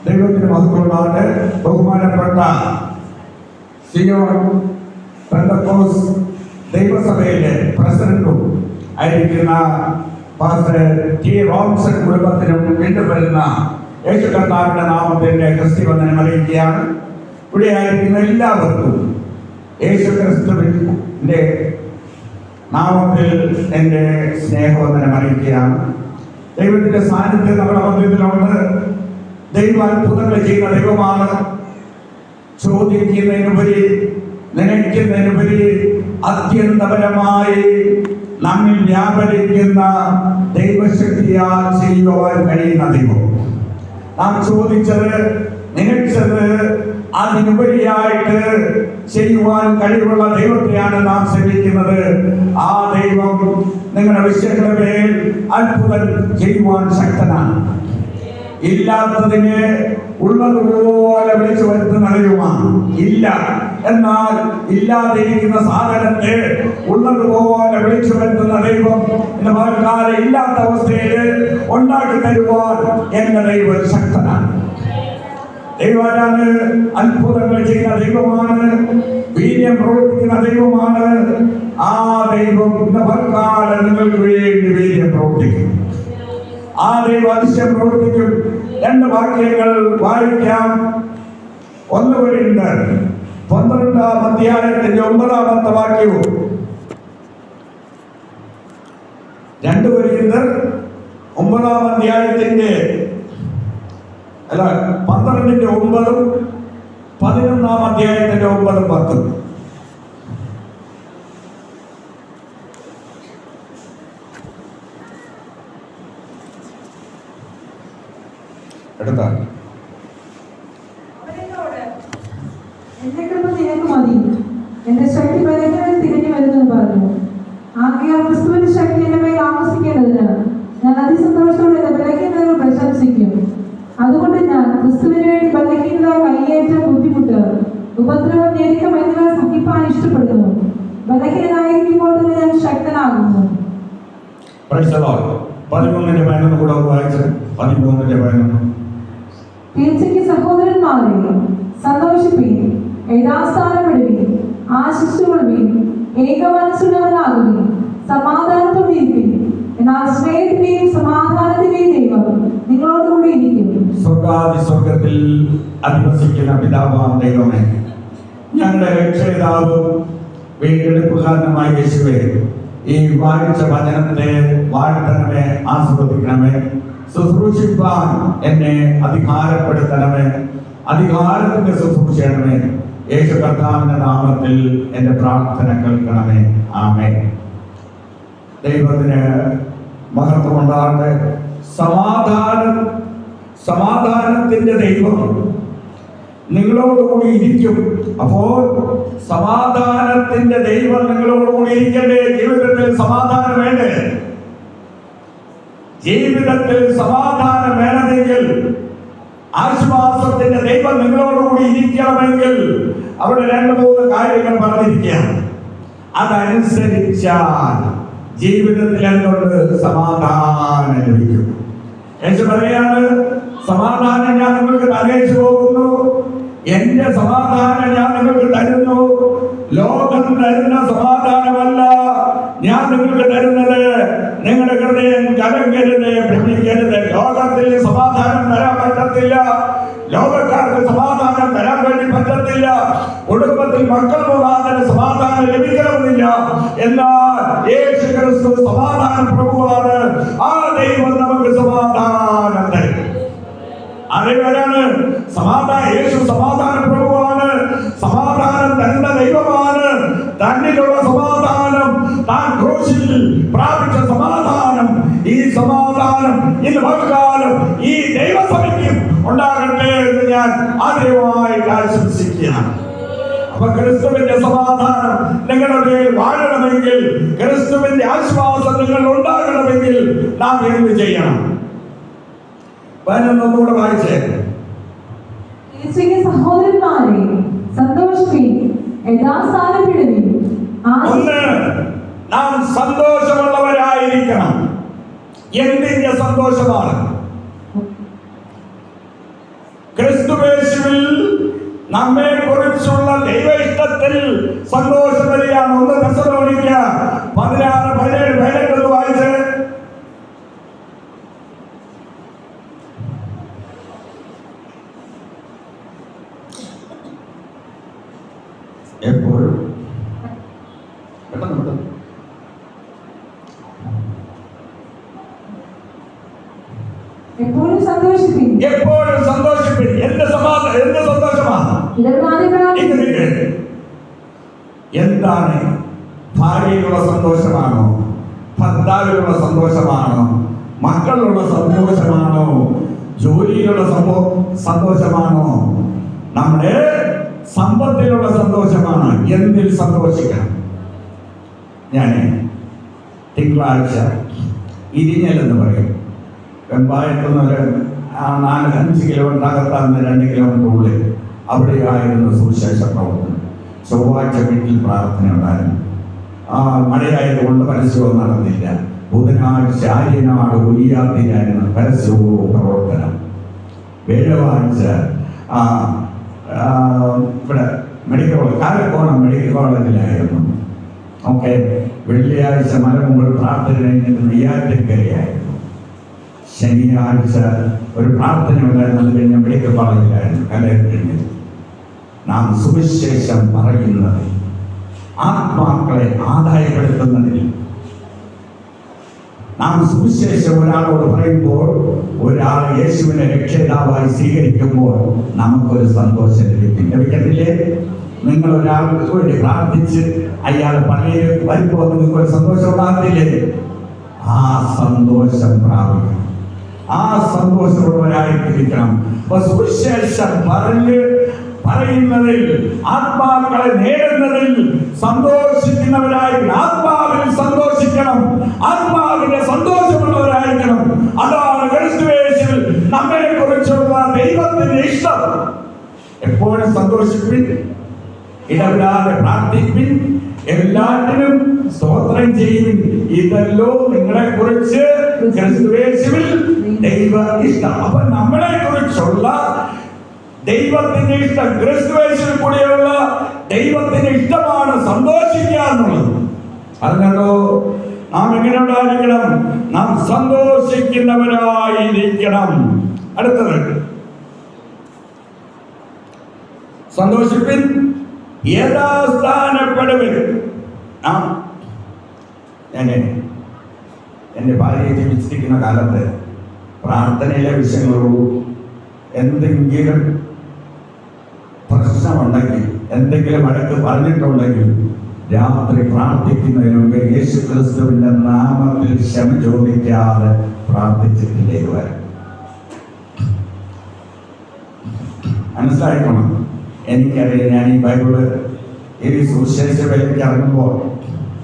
ദൈവത്തിന് മഹത്വമുണ്ടാകട്ടെ. ബഹുമാനപ്പെട്ട സിയോൺ പെന്തക്കോസ് ദൈവസഭയിലെ പ്രസിഡന്റും ആയിരിക്കുന്ന പാസ്റ്റർ ടി റോംസൺ കുടുംബത്തിനും വീണ്ടും വരുന്ന യേശു കർത്താവിന്റെ നാമത്തിന്റെ ക്രിസ്തുവന്ദനം അറിയിക്കുകയാണ്. ഇവിടെ ആയിരിക്കുന്ന എല്ലാവർക്കും യേശു ക്രിസ്തുവിന്റെ നാമത്തിൽ എൻ്റെ സ്നേഹവന്ദനം അറിയിക്കുകയാണ്. ദൈവത്തിന്റെ സാന്നിധ്യം നമ്മുടെ മധ്യത്തിലുണ്ട്. ദൈവ അത്ഭുതങ്ങൾ ചെയ്യുന്ന ദൈവമാണ്. ചോദിക്കുന്നതിനുപരി നനയ്ക്കുന്നതിനുപരി അത്യന്തപരമായി നമ്മിൽ വ്യാപരിക്കുന്ന ദൈവശക്തിയാൽ ചെയ്യുവാൻ കഴിയുന്ന ദൈവം. നാം ചോദിച്ചത് നനച്ചത് അതിനുപരിയായിട്ട് ചെയ്യുവാൻ കഴിവുള്ള ദൈവത്തെയാണ് നാം ശ്രമിക്കുന്നത്. ആ ദൈവം നിങ്ങളുടെ വിഷയങ്ങളുടെ മേൽ അത്ഭുതം ചെയ്യുവാൻ ശക്തനാണ്. ഇല്ലാത്തതിനെ ഉള്ളതുപോലെ വിളിച്ചു വരുത്തുന്ന ദൈവമാണ്. ഇല്ല എന്നാൽ ഇല്ലാതിരിക്കുന്ന സാധനത്തെ ഉള്ളതുപോലെ വിളിച്ചു വരുത്തുന്ന ദൈവം എന്ന വാക്കാലെ ഇല്ലാത്ത അവസ്ഥയിൽ ഉണ്ടാക്കി തരുവാൻ എന്ന ദൈവം ശക്തനാണ്. ദൈവമാണ് അത്ഭുതങ്ങൾ ചെയ്യുന്ന ദൈവമാണ്. വീര്യം പ്രവർത്തിക്കുന്ന ദൈവമാണ്. ആ ദൈവം ഇന്ന വാക്കാലെ നിങ്ങൾക്ക് വേണ്ടി വീര്യം പ്രവർത്തിക്കും. ആ ദൈവം അതിശയം പ്രവർത്തിക്കും. രണ്ട് വാക്യങ്ങൾ വായിക്കാം. 1 കൊരിന്ത്യർ 12-ാം അധ്യായത്തിന്റെ 9-ാമത്തെ വാക്യവും 2 കൊരിന്ത്യർ 9-ാം അധ്യായത്തിന്റെ 12-ന്റെ 9-ഉം 11-ാം അധ്യായത്തിന്റെ 9-ഉം 10-ഉം എടുത്താൽ എന്റെ കൃപ നിനക്ക് മതി, എന്റെ ശക്തി ബലഹീനതയിൽ തികഞ്ഞു വരുമെന്ന് പറഞ്ഞു. ആകയാൽ ക്രിസ്തുവിന്റെ ശക്തി എന്റെ മേൽ ആവസിക്കേണ്ടതിന് ഞാൻ അതിസന്തോഷത്തോടെ എന്റെ ബലഹീനതകൾ പ്രശംസിക്കും. അതുകൊണ്ട് ഞാൻ ക്രിസ്തുവിന് വേണ്ടി ബലഹീനത, കയ്യേറ്റം, ബുദ്ധിമുട്ട്, ഉപദ്രവം, ഞെരുക്കം എന്നിവ സഹിപ്പാൻ ഇഷ്ടപ്പെടുന്നു. ബലഹീനനായിരിക്കുമ്പോൾ തന്നെ ഞാൻ ശക്തനാകുന്നു. 13-ന്റെ 11 കൂടെ വായിച്ചത്. 13-ന്റെ 11. തീർച്ചയ്ക്ക് സഹോദരന്മാരെ സന്തോഷിപ്പീൻ, യഥാസ്ഥാനപ്പെടുവീൻ, ആശിച്ചുകൊള്ളുവീൻ, ഏകമനസ്സുള്ളവരാകുവീൻ, സമാധാനത്തോടെ ഇരിപ്പീൻ. എന്നാൽ സ്നേഹത്തിന്റെയും സമാധാനത്തിന്റെയും ദൈവം നിങ്ങളോടുകൂടി ഇരിക്കും. സ്വർഗത്തിൽ അധിവസിക്കുന്ന പിതാവാം ദൈവമേ, ഞങ്ങളുടെ രക്ഷയിതാവും വീണ്ടെടുപ്പുകാരനുമായ യേശുവേ, ഈ വായിച്ച വചനത്തെ വാഴ്ത്തണമേ, ആസ്വദിക്കണമേ, ശുശ്രൂഷിപ്പാൻ എന്നെ അധികാരപ്പെടുത്തണമേ, അധികാരത്തിന്റെ ശുശ്രൂഷണമേ. യേശു കർത്താവിന്റെ നാമത്തിൽ എന്റെ പ്രാർത്ഥന കേൾക്കണമേ. ആമേൻ. ദൈവത്തിന് മഹത്വം ഉണ്ടാകട്ടെ. സമാധാനത്തിന്റെ ദൈവം നിങ്ങളോടുകൂടി ഇരിക്കും. അപ്പോൾ സമാധാനത്തിന്റെ ദൈവം നിങ്ങളോടുകൂടി ഇരിക്കണ്ടേ? ജീവിതത്തിൽ സമാധാനം വേണ്ടേ? ജീവിതത്തിൽ സമാധാനം വേണമെങ്കിൽ, ആശ്വാസത്തിന്റെ ദൈവം നിങ്ങളോടുകൂടി ഇരിക്കണമെങ്കിൽ അവിടെ 2-3 കാര്യങ്ങൾ പറഞ്ഞിരിക്കുകയാണ്. അതനുസരിച്ചാൽ ജീവിതത്തിൽ എന്തുകൊണ്ട് സമാധാനം ലഭിക്കും. യേശു പറയാണ്, സമാധാനം ഞാൻ നിങ്ങൾക്ക് തന്നേച്ചു പോകുന്നു, എന്റെ സമാധാനം ഞാൻ നിങ്ങൾക്ക് തരുന്നു. ലോകം തരുന്ന സമാധാനമല്ല ഞാൻ നിങ്ങൾക്ക് തരുന്നത്. നിങ്ങളുടെ ഹൃദയം കലങ്കരുത്, ഭ്രമിക്കരുത്. ലോകത്തിൽ സമാധാനം തരാൻ പറ്റത്തില്ല. ലോകക്കാർക്ക് സമാധാനം തരാൻ വേണ്ടി പറ്റത്തില്ല. കുടുംബത്തിൽ മക്കൾ മുഖാന്തരം സമാധാനം ലഭിക്കണമെന്നില്ല. എന്നാൽ യേശു ക്രിസ്തു സമാധാന പ്രഭുവാണ്. ആ ദൈവം നമുക്ക് സമാധാനം തരും. അതേവരാണ് സമാധാനം. യേശു സമാധാന പ്രഭുവാണ്. സമാധാനം തരുന്ന ദൈവമാണ്. തന്നിലുള്ള സമാധാനം, താൻ ക്രൂശിൽ പ്രാപിച്ച സമാധാനം, ഈ സമാധാനം ഇന്ന് പകൽക്കാലം ഈ ദൈവസഭയ്ക്കും ഉണ്ടാകട്ടെ എന്ന് ഞാൻ ആദ്യമായിട്ട് ആശംസിക്കുകയാണ്. അപ്പൊ ക്രിസ്തുവിന്റെ സമാധാനം നിങ്ങളുടെ മേൽ വാഴണമെങ്കിൽ, ക്രിസ്തുവിന്റെ ആശ്വാസം നിങ്ങൾ ഉണ്ടാകണമെങ്കിൽ നാം എന്ത് ചെയ്യണം? 11 വായിച്ചേ. സഹോദരന്മാരെ സന്തോഷിപ്പീൻ, യഥാസ്ഥാനപ്പെടുവീൻ. നാം സന്തോഷമുള്ളവരായിരിക്കണം. എന്തിന്റെ സന്തോഷമാണ്? ക്രിസ്തുയേശുവിൽ നമ്മെ കുറിച്ചുള്ള ദൈവ ഇഷ്ടത്തിൽ സന്തോഷം വരികയാണ്. 1 തെസ്സലോനിക്ക 16-17 പേരൊക്കെ വായിച്ച്. എപ്പോഴും എപ്പോഴും സന്തോഷിപ്പിൻ. എപ്പോഴും സന്തോഷിപ്പിൻ. എന്ത് സന്തോഷമാണ്? എന്താണ്? ഭാര്യയിലുള്ള സന്തോഷമാണോ? ഭർത്താവിലുള്ള സന്തോഷമാണോ? മക്കളുള്ള സന്തോഷമാണോ? ജോലിയിലുള്ള സന്തോഷമാണോ? നമ്മുടെ സമ്പത്തിലുള്ള സന്തോഷമാണ്. എന്തിൽ സന്തോഷിക്കണം? ഞാൻ തിങ്കളാഴ്ച ഇരിഞ്ഞൽ എന്ന് പറയും, വെമ്പായത്തുനിന്ന് 4-5 കിലോമീറ്റർ അകത്താന്ന് 2 കിലോമീറ്റർ ഉള്ളിൽ അവിടെയായിരുന്നു സുവിശേഷ പ്രവർത്തനം. ചൊവ്വാഴ്ച വീട്ടിൽ പ്രാർത്ഥന ഉണ്ടായിരുന്നു. മഴയായതുകൊണ്ട് പരസ്യവും നടന്നില്ല. ബുധനാഴ്ച ആര്യനാട് ഉയ്യാത്തിലായിരുന്നു പരസ്യവും പ്രവർത്തനം. വ്യാഴാഴ്ച ഇവിടെ മെഡിക്കൽ കോളേജ്, കാലക്കോണം മെഡിക്കൽ കോളേജിലായിരുന്നു. ഓക്കെ. വെള്ളിയാഴ്ച മലമുകൾ പ്രാർത്ഥന കഴിഞ്ഞിട്ട് നെയ്യാറ്റിൻകരയായിരുന്നു. ശനിയാഴ്ച ഒരു പ്രാർത്ഥന ഉണ്ടായിരുന്നു. അത് കഴിഞ്ഞ മെഡിക്കൽ കോളേജിലായിരുന്നു കലയിൽ. നാം സുവിശേഷം പറയുന്നത് ആത്മാക്കളെ ആദായപ്പെടുത്തുന്നതിൽ, നാം സുവിശേഷം ഒരാളോട് പറയുമ്പോൾ, ഒരാൾ യേശുവിനെ രക്ഷിതാവായി സ്വീകരിക്കുമ്പോൾ നമുക്കൊരു സന്തോഷം ലഭിക്കത്തില്ലേ? നിങ്ങൾ ഒരാൾക്ക് വേണ്ടി പ്രാർത്ഥിച്ച് അയാൾ പള്ളിയിൽ വരുമ്പോൾ നിങ്ങൾക്കൊരു സന്തോഷം ഉണ്ടാകത്തില്ലേ? ആ സന്തോഷം പ്രാപിക്കണം. ആ സന്തോഷമുള്ളവരായിട്ടിരിക്കണം. അപ്പൊ സുവിശേഷം പറയുന്നതിൽ, ആത്മാക്കളെ നേടുന്നതിൽ സന്തോഷിക്കുന്നവരായി, ആത്മാവിൽ സന്തോഷിക്കണം, ആത്മാവിന്റെ സന്തോഷമുള്ളവരായിരിക്കണം. അതാണ് ക്രിസ്തുയേശുവിൽ നമ്മെ കുറിച്ചുള്ള ദൈവത്തിന്റെ ഇഷ്ടം. എപ്പോഴും സന്തോഷിപ്പിൻ, ഇടവിടാതെ പ്രാർത്ഥിപ്പിൻ, എല്ലാറ്റിനും സ്തോത്രം ചെയ്യുവിൻ. ഇതല്ലോ നിങ്ങളെ കുറിച്ച് ക്രിസ്തുയേശുവിൽ ദൈവ ഇഷ്ടം. അപ്പൊ നമ്മളെ കുറിച്ചുള്ള ദൈവത്തിന്റെ ഇഷ്ടം, ക്രിസ്തുയേശുവിൽ കൂടെയുള്ള ദൈവത്തിന്റെ ഇഷ്ടമാണ് സന്തോഷിക്കുക എന്നുള്ളത്. അതുകൊണ്ടോ നാം എങ്ങനെ ഉണ്ടായിരിക്കണം? നാം സന്തോഷിക്കുന്നവരായിരിക്കണം. അടുത്തത്, സന്തോഷിപ്പിൻ, യഥാസ്ഥാനപ്പെടുവിൻ. ഞാൻ എൻ്റെ ഭാര്യയെ ജീവിച്ചിരിക്കുന്ന കാലത്ത് പ്രാർത്ഥനയിലെ വിഷയങ്ങളുള്ളൂ. എന്തെങ്കിലും പ്രശ്നമുണ്ടെങ്കിൽ, എന്തെങ്കിലും അടുത്ത് പറഞ്ഞിട്ടുണ്ടെങ്കിൽ രാത്രി പ്രാർത്ഥിക്കുന്നതിന് മുമ്പ് യേശു ക്രിസ്തുവിന്റെ നാമത്തിൽ ക്ഷമ ചോദിക്കാതെ പ്രാർത്ഥിച്ചിട്ടിലേക്ക് വരാം. മനസ്സിലാക്കണം. എനിക്കറിയാം, ഞാൻ ഈ ബൈബിള് ഈ സുവിശേഷ വേലയ്ക്ക് ഇറങ്ങുമ്പോൾ